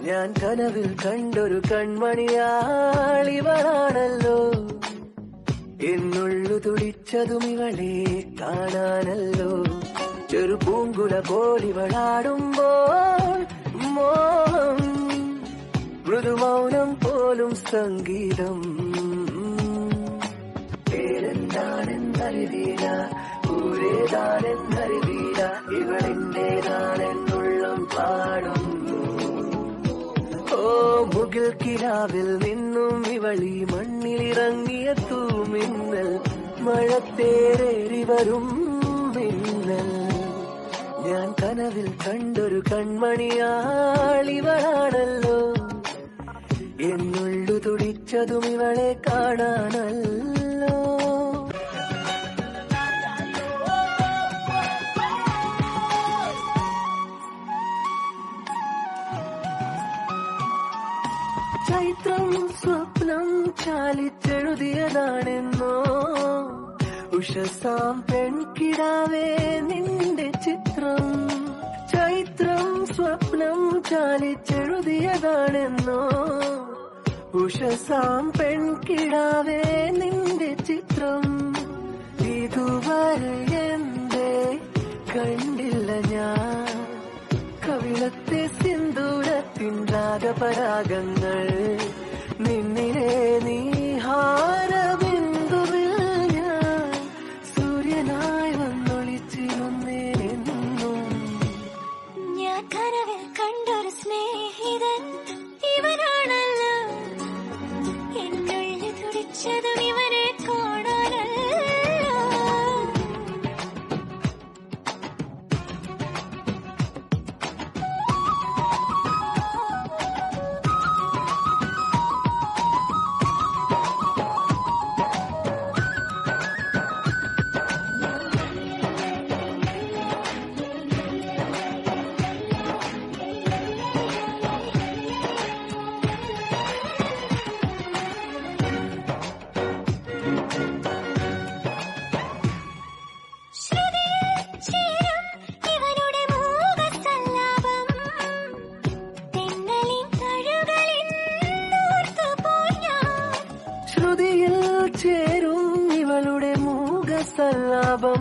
ഞാൻ കനവിൽ കണ്ടൊരു കൺമണിയാളിവളാണല്ലോ. എന്നുള്ളു തുടിച്ചതും ഇവളെ കാണാനല്ലോ. ചെറു പൂങ്കുല പോലിവളാടുമ്പോൾ മോഹം, മൃദുമൗനം പോലും സംഗീതം. പേരെന്താണെന്നറിവീല, ഊരേതാണെന്നറിവീല, ഇവളെന്റേതാണെന്നുള്ളം പാടുന്നു. ഓ മുകിൽ കിനാവിൽ നിന്നും ഇവളി മണ്ണിലിറങ്ങിയ തൂമിന്നൽ, മഴത്തേരേറി വരും മിന്നൽ. ഞാൻ കനവിൽ കണ്ടൊരു കൺമണിയാളിവളാണല്ലോ. എന്നുള്ളു തുടിച്ചതും ഇവളെ കാണാനല്ലോ. ചൈത്രം സ്വപ്നം ചാലിച്ചെഴുതിയതാണെന്നോ, ഉഷസാം പെൺകിടാവേ നിന്റെ ചിത്രം. ചൈത്രം സ്വപ്നം ചാലിച്ചെഴുതിയതാണെന്നോ, ഉഷസാം പെൺകിടാവേ നിന്റെ ചിത്രം. ഇതുവരെ എന്തേ കണ്ടില്ല ഞാൻ കവിളത്തെ സിന്ദൂരത്തിൻ രാഗപരാഗങ്ങൾ. നിന്നിലെ നീഹാരബിന്ദുവിൽ ഞാൻ സൂര്യനായി വന്നൊളിച്ചിരുന്നേനെന്നും. ഞാൻ കനവിൽ കണ്ടൊരു സ്നേഹിതൻ ഇവനാണല്ലോ. എന്നുള്ളിൽ തുടിച്ചതും ഇവനെ കാണാനല്ലോ. ശ്രുതിയിൽ ചേരും ഇവളുടെ മൂകസല്ലാപം.